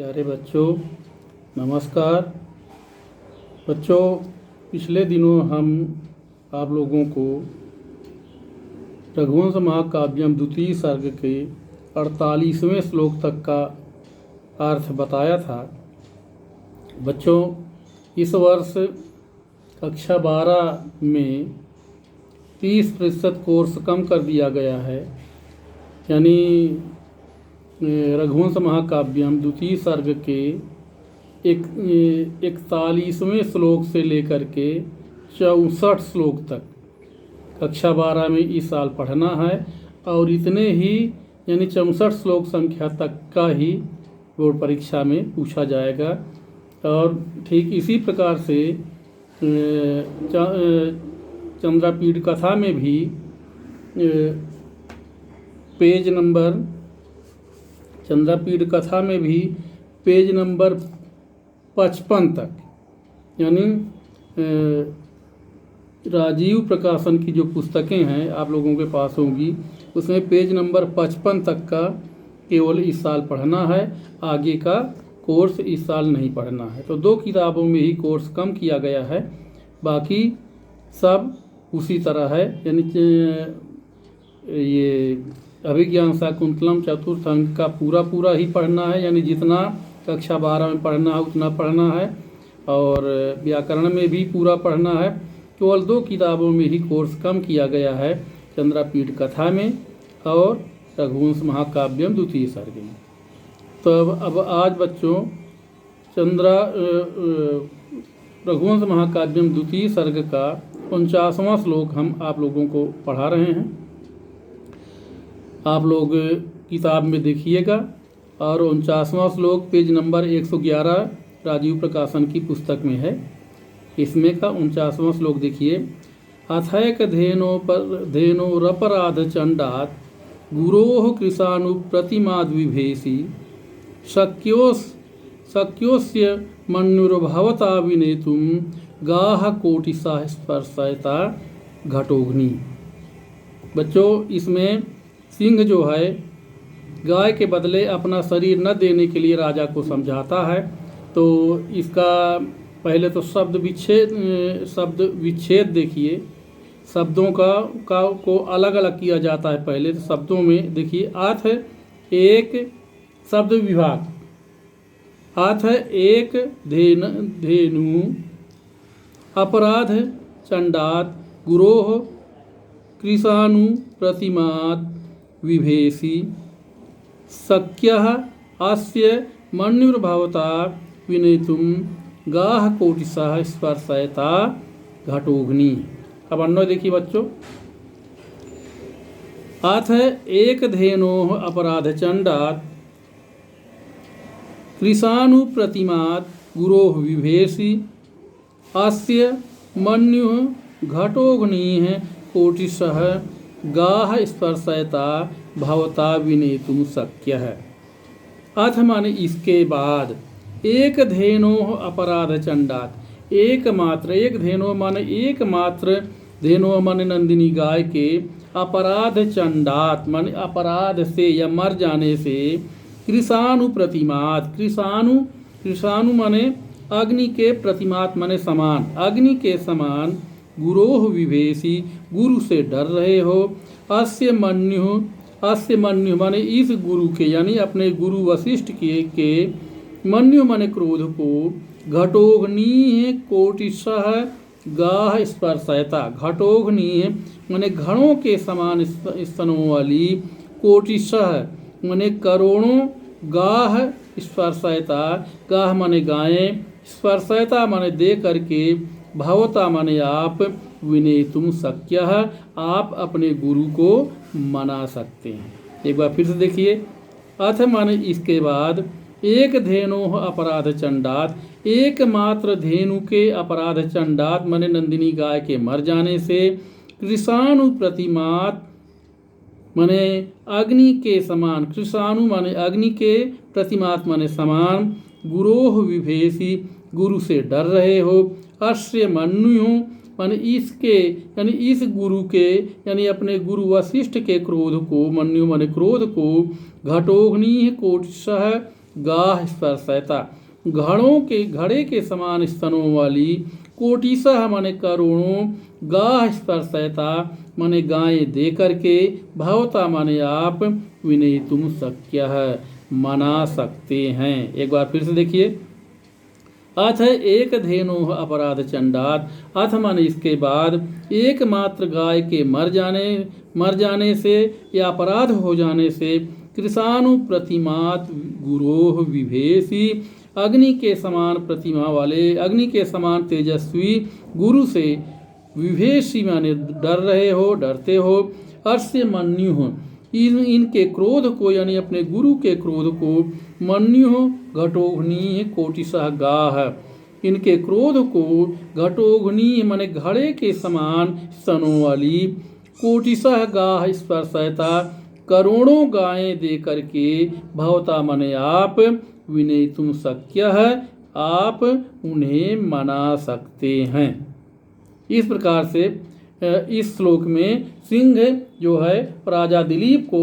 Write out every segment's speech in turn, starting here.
प्यारे बच्चों, नमस्कार। बच्चों, पिछले दिनों हम आप लोगों को रघुवंश महाकाव्यम द्वितीय सर्ग के 48वें श्लोक तक का अर्थ बताया था। बच्चों, इस वर्ष कक्षा 12 में 30% कोर्स कम कर दिया गया है, यानी रघुवंश महाकाव्यम द्वितीय सर्ग के 41वें श्लोक से लेकर के 64 श्लोक तक कक्षा 12 में इस साल पढ़ना है और इतने ही यानी 64 श्लोक संख्या तक का ही बोर्ड परीक्षा में पूछा जाएगा। और ठीक इसी प्रकार से चंद्रापीठ कथा में भी चंद्रापीठ कथा में भी पेज नंबर 55 तक, यानी राजीव प्रकाशन की जो पुस्तकें हैं आप लोगों के पास होंगी, उसमें पेज नंबर 55 तक का केवल इस साल पढ़ना है, आगे का कोर्स इस साल नहीं पढ़ना है। तो 2 किताबों में ही कोर्स कम किया गया है, बाकी सब उसी तरह है। यानी ये अभिज्ञान शाकुंतलम चतुर्थ अंक का पूरा ही पढ़ना है, यानी जितना कक्षा 12 में पढ़ना है उतना पढ़ना है, और व्याकरण में भी पूरा पढ़ना है। केवल 2 किताबों में ही कोर्स कम किया गया है, चंद्रापीठ कथा में और रघुवंश महाकाव्यम द्वितीय सर्ग में। तो अब आज बच्चों रघुवंश महाकाव्यम द्वितीय सर्ग का 49वां श्लोक हम आप लोगों को पढ़ा रहे हैं। आप लोग किताब में देखिएगा, और 49वां श्लोक पेज नंबर 111 राजीव प्रकाशन की पुस्तक में है। इसमें का 49वां श्लोक देखिए। अथैक धेनोरपराध चंडात गुरोः कृशानु प्रतिमाद विभेसी शक्योस्य मन्युर्भवता विनेतुम गाह कोटिसा स्पर्शयता घटोग्नि। बच्चों, इसमें सिंह जो है गाय के बदले अपना शरीर न देने के लिए राजा को समझाता है। तो इसका पहले तो शब्द विच्छेद देखिए, शब्दों को अलग अलग किया जाता है। पहले तो शब्दों में देखिए, अर्थ एक शब्द विभाग, अर्थ एक धेनु अपराध चंडात गुरोः कृशानु प्रतिमाद विभेसी शक्यः अस्य मन्युर्भवता विनेतुम गाह कोटिशः स्पर्शयता घटोग्नि। अब अन्वय देखिए बच्चों। अथ एक धेनोः अपराध चंडात कृशानु प्रतिमाद गुरोः विभेसी अस्य मन्युः घटोग्निः कोटिशः गाह स्पर्शयता भवता विनेतुम शक्य है। अथ माने इसके बाद, एक धेनोः अपराध चंडात, एकमात्र, एक धेनो माने एकमात्र, धेनो माने नंदिनी गाय के, अपराध चंडात माने अपराध से या मर जाने से, कृशानु प्रतिमात, कृशानु माने अग्नि के, प्रतिमात माने समान, अग्नि के समान, गुरोः विभेसी गुरु से डर रहे हो, अस्य मन्यु माने इस गुरु के, यानी अपने गुरु वशिष्ठ के मन्यु माने क्रोध को, घटोग्नि कोटिशः गाह स्पर्शयता, घटोग्नि माने घड़ों के समान स्तनों वाली, कोटिशः माने करोड़ों, गाह स्पर्शयता, गाह माने गायें, स्पर्शयता माने दे करके, भवता माने आप, विनेतुम शक्य, आप अपने गुरु को मना सकते हैं। एक बार फिर से देखिए। अथ माने इसके बाद, एक धेनोः अपराध चंडात, एकमात्र धेनु के अपराध चंडात माने नंदिनी गाय के मर जाने से, कृशानु प्रतिमात माने अग्नि के समान, कृशानु माने अग्नि के, प्रतिमात माने समान, गुरोः विभेसी गुरु से डर रहे हो, अस्य मन्यु माने इसके, यानी इस गुरु के, यानी अपने गुरु वशिष्ठ के क्रोध को, मन्यु माने क्रोध को, घटोग्नि कोटिशः गाह स्पर्शयता, घड़े के समान स्तनों वाली, कोटिशः माने करोड़ों, गाह स्पर्शयता माने गायें दे करके, भवता माने आप, विनेतुम शक्य है मना सकते हैं। एक बार फिर से देखिए, अथ एक धेनु अपराध चंडात, अथ माने इसके बाद, एकमात्र गाय के मर जाने से या अपराध हो जाने से, कृषाणु प्रतिमात गुरोह विभेसी, अग्नि के समान प्रतिमा वाले, अग्नि के समान तेजस्वी गुरु से विभेसी माने डरते हो, अर्श्य मन्यु हो, इनके क्रोध को यानी अपने गुरु के क्रोध को, मन्यु घटोघनी कोटिशः गाह, इनके क्रोध को घटोघनी माने घड़े के समान स्तनों वाली, कोटिशः गाह स्पर्शयता करोड़ों गायें दे करके, भवता माने आप, विनेतुम शक्य है आप उन्हें मना सकते हैं। इस प्रकार से इस श्लोक में सिंह जो है राजा दिलीप को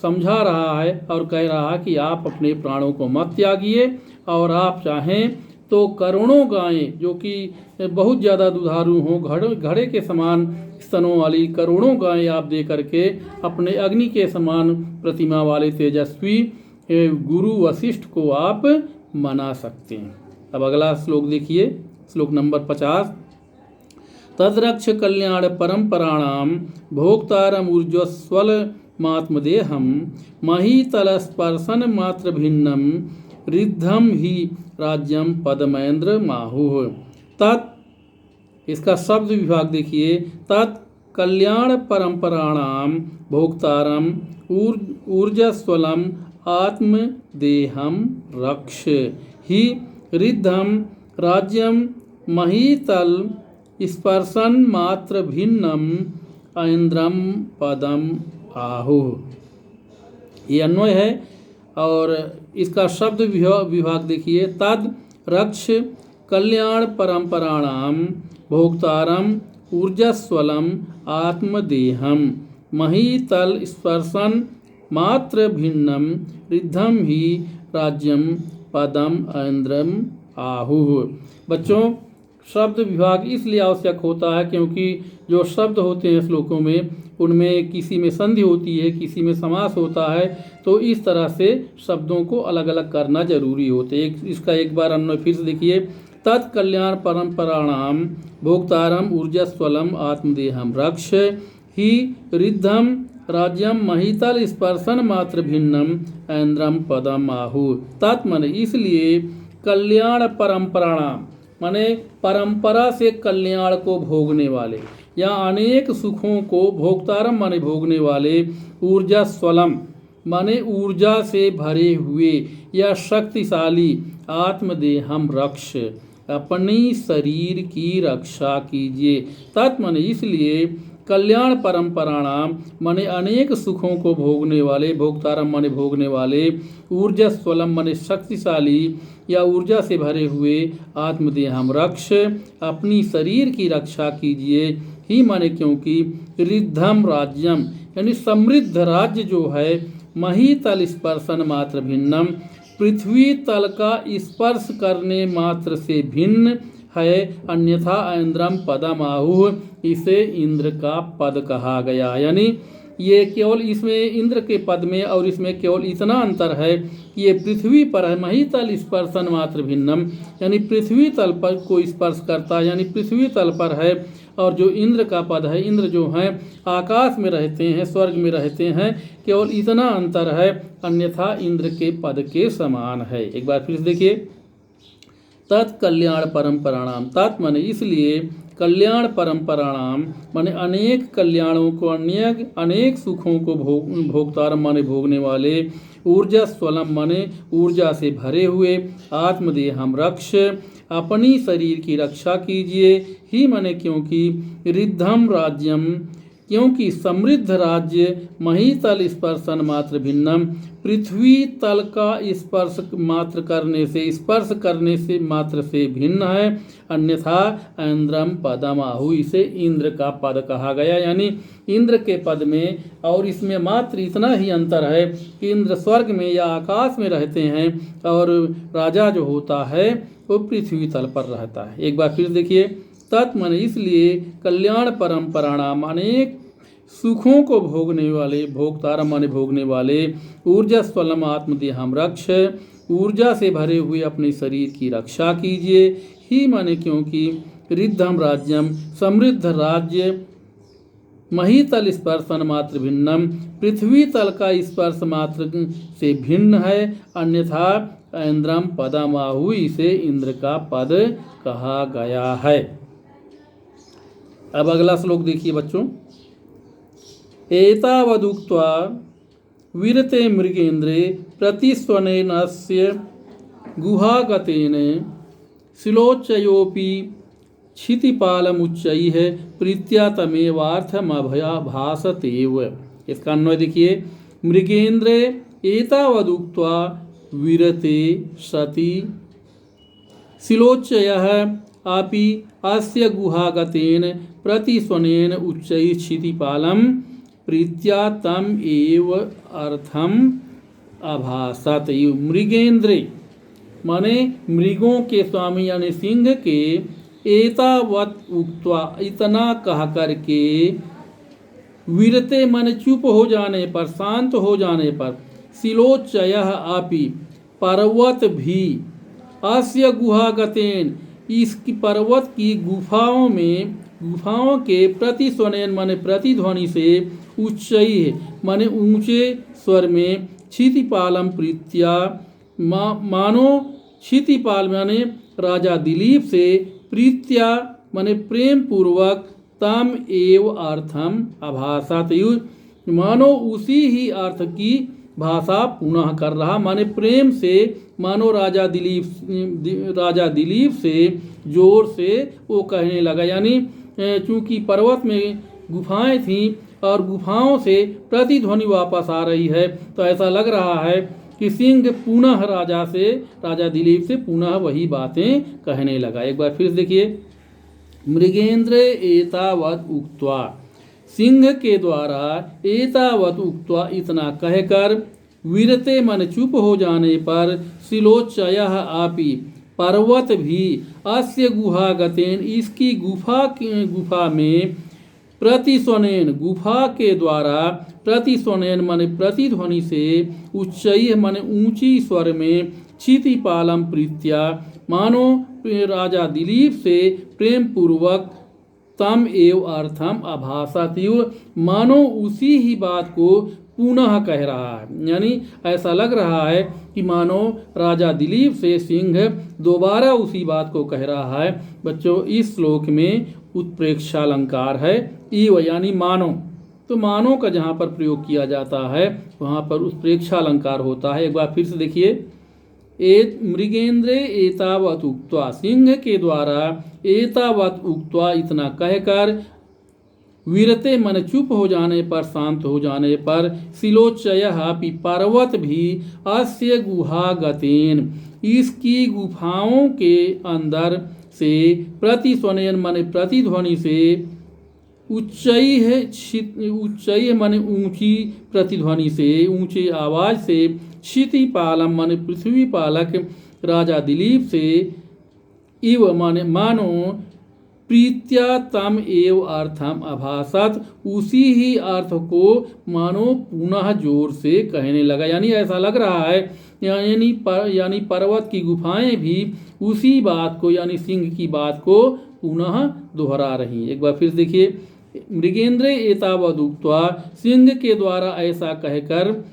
समझा रहा है और कह रहा है कि आप अपने प्राणों को मत त्यागिए, और आप चाहें तो करोड़ों गायें जो कि बहुत ज़्यादा दुधारू हों, घड़े के समान स्तनों वाली करोड़ों गायें आप दे करके अपने अग्नि के समान प्रतिमा वाले तेजस्वी गुरु वशिष्ठ को आप मना सकते हैं। अब अगला श्लोक देखिए, श्लोक नंबर 50। तद्रक्ष कल्याण परंपराणाम भोक्तारम ऊर्ज्वस्वल मात्मदेहम महीतल स्पर्शन मात्र भिन्नम रिद्धम ही राज्यम पदमेंद्र माहुः। तत् इसका शब्द विभाग देखिए, तत् कल्याण परंपराणाम भोक्तारम ऊर्जस्वलम आत्मदेहम रक्ष ही रिद्धम राज्यम महीतल स्पर्शन मात्र भिन्नम ऐन्द्रम पदम आहुः। ये अन्वय है और इसका शब्द विभाग देखिए, तद रक्ष कल्याण परंपराणाम भोक्तारम ऊर्जस्वलम आत्मदेहम महीतल स्पर्शन मात्र भिन्नम रिद्धम ही राज्यम पदम ऐन्द्रम आहुः। बच्चों, शब्द विभाग इसलिए आवश्यक होता है क्योंकि जो शब्द होते हैं श्लोकों में उनमें किसी में संधि होती है, किसी में समास होता है, तो इस तरह से शब्दों को अलग अलग करना जरूरी होते है। इसका एक बार अन्वय फिर से देखिए, तत्कल्याण परंपराणाम भोक्तारम ऊर्जस्वलम आत्मदेहम रक्ष ही रिद्धम राज्यम महीतल स्पर्शन मात्र भिन्नम ऐन्द्रम पदम आहुः। तत् माने इसलिए, कल्याण परंपराणाम माने परंपरा से कल्याण को भोगने वाले या अनेक सुखों को, भोक्तारम माने भोगने वाले, ऊर्जा स्वलम माने ऊर्जा से भरे हुए या शक्तिशाली, आत्मदेहम रक्ष अपनी शरीर की रक्षा कीजिए। तत् माने इसलिए, कल्याण परंपराणाम माने अनेक सुखों को भोगने वाले, भोक्तारम माने भोगने वाले, ऊर्जा स्वलम माने शक्तिशाली या ऊर्जा से भरे हुए, आत्मदेहम रक्ष अपनी शरीर की रक्षा कीजिए ही माने क्योंकि रिद्धम राज्यम यानी समृद्ध राज्य जो है, महीतल स्पर्शन मात्र भिन्नम पृथ्वी तल का स्पर्श करने मात्र से भिन्न है, अन्यथा ऐन्द्रम पदम आहुः इसे इंद्र का पद कहा गया। यानी ये केवल इसमें इंद्र के पद में और इसमें केवल इतना अंतर है कि ये पृथ्वी पर है, महीतल स्पर्शन मात्र भिन्नम यानी पृथ्वी तल पर को स्पर्श करता है, यानी पृथ्वी तल पर है, और जो इंद्र का पद है, इंद्र जो हैं आकाश में रहते हैं, स्वर्ग में रहते हैं, केवल इतना अंतर है, अन्यथा इंद्र के पद के समान है। एक बार फिर से देखिए, तत्कल्याण परंपराणाम, तत् माने इसलिए, कल्याण परंपराणाम माने अनेक कल्याणों को, अनेक सुखों को भोक्तारम माने भोगने वाले, ऊर्जा स्वलम माने ऊर्जा से भरे हुए, आत्मदेहम रक्ष अपनी शरीर की रक्षा कीजिए ही माने क्योंकि रिद्धम राज्यम क्योंकि समृद्ध राज्य महीतल स्पर्शन मात्र भिन्नम, पृथ्वी तल का स्पर्श करने से मात्र से भिन्न है, अन्यथा इंद्रम पदम आहु, इसे इंद्र का पद कहा गया। यानी इंद्र के पद में और इसमें मात्र इतना ही अंतर है कि इंद्र स्वर्ग में या आकाश में रहते हैं और राजा जो होता है वो पृथ्वी तल पर रहता है। एक बार फिर देखिए, तत् माने इसलिए, कल्याण परम्पराणाम अनेक सुखों को भोगने वाले, भोक्तार माने भोगने वाले, ऊर्जा स्वलम आत्मदेहम रक्ष, ऊर्जा से भरे हुए अपने शरीर की रक्षा कीजिए। ही माने क्योंकि रिद्धम राज्यम समृद्ध राज्य, महीतल स्पर्शन मात्र भिन्नम, पृथ्वी तल का स्पर्श मात्र से भिन्न है, अन्यथा इंद्रम पदमाहु, इसे इंद्र का पद कहा गया है। अब अगला श्लोक देखिए बच्चों, एतावदुक्त्वा वीरते मृगेन्द्रे प्रतिस्वनेनस्य गुहागतेन शिलोच्चयोपि क्षितिपालमुच्चैः प्रीत्या तमेवार्थमभयाभासतेव। इसका अन्वय देखिए, मृगेन्द्रे एतावदुक्त्वा वीरते सति शिलोच्चयः अपि अस्य गुहागतेन प्रतिस्वनेन उच्चैः क्षितिपालं प्रीत्या तम एव अर्थम आभासत। मृगेन्द्रे माने मृगों के स्वामी यानी सिंह के, एतावत उक्त्वा इतना कह करके, वीरते माने चुप हो जाने पर, शांत हो जाने पर, शिलोच्चयः अपि पर्वत भी, अस्य गुहागतेन इसकी पर्वत की गुफाओं में, गुफाओं के प्रतिस्वनेन माने प्रतिध्वनि से, उच्चैः माने ऊंचे स्वर में, क्षितिपालम प्रीत्या मानो क्षितिपाल माने राजा दिलीप से, प्रीत्या माने प्रेम पूर्वक, तम एव अर्थम आभासत मानो उसी ही अर्थ की भाषा पुनः कर रहा, माने प्रेम से, मानो राजा दिलीप से जोर से वो कहने लगा। यानी चूंकि पर्वत में गुफाएं थीं और गुफाओं से प्रतिध्वनि वापस आ रही है, तो ऐसा लग रहा है कि सिंह पुनः राजा दिलीप से पुनः वही बातें कहने लगा। एक बार फिर देखिए, मृगेन्द्र एतावत उक्त्वा, सिंह के द्वारा एतावत उक्त्वा इतना कहकर, वीरते मन चुप हो जाने पर, शिलोच्चयः अपि पर्वत भी, अस्य गुहागतेन इसकी गुफा में, प्रतिस्वनेन गुफा के द्वारा, प्रतिस्वनेन माने प्रतिध्वनि से, उच्चैः माने ऊंची स्वर में, क्षितिपालम प्रीत्या मानो राजा दिलीप से प्रेम पूर्वक, तम एव अर्थम आभासत मानो उसी ही बात को पुनः कह रहा है। यानी ऐसा लग रहा है कि मानो राजा दिलीप से सिंह दोबारा उसी बात को कह रहा है। बच्चों, इस श्लोक में उत्प्रेक्षालंकार है, इव यानी मानो, तो मानो का जहाँ पर प्रयोग किया जाता है वहाँ पर उत्प्रेक्षालंकार होता है। एक बार फिर से देखिए, मृगेन्द्रे एतावत उक्त्वा, सिंह के द्वारा एतावत उक्त्वा इतना कहकर, वीरते मन चुप हो जाने पर, शांत हो जाने पर, शिलोच्चयः अपि पर्वत भी, अस्य गुहागतेन इसकी गुफाओं के अंदर से, प्रतिस्वनेन माने प्रतिध्वनि से, उच्चैः माने ऊंची प्रतिध्वनि से, ऊंची आवाज से, क्षितिपालम माने पृथ्वी पालक राजा दिलीप से, इव माने मानो, प्रीत्या तम एव अर्थम आभासत उसी ही अर्थ को मानो पुनः जोर से कहने लगा। यानी ऐसा लग रहा है यानी पर्वत की गुफाएं भी उसी बात को यानी सिंह की बात को पुनः दोहरा रही। एक बार फिर देखिए, मृगेन्द्र एतावद उक्त्वा सिंह के द्वारा ऐसा कहकर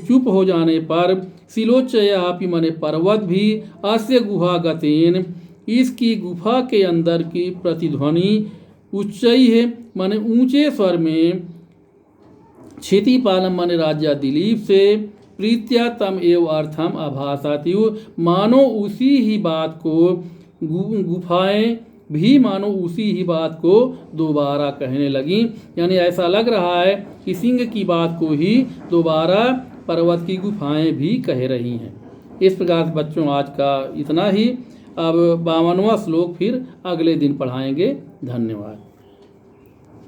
चुप हो जाने पर, शिलोच्चयः माने पर्वत भी, अस्य गुहागतेन इसकी गुफा के अंदर की प्रतिध्वनि, उच्चैः माने ऊंचे स्वर में, क्षितिपालम माने राजा दिलीप से, प्रीत्या तम एव अर्थम आभासत मानो उसी ही बात को गुफाएं भी मानो उसी ही बात को दोबारा कहने लगी। यानी ऐसा लग रहा है कि सिंह की बात को ही दोबारा पर्वत की गुफाएं भी कह रही हैं। इस प्रकार से बच्चों आज का इतना ही। अब 52वां श्लोक फिर अगले दिन पढ़ाएंगे। धन्यवाद।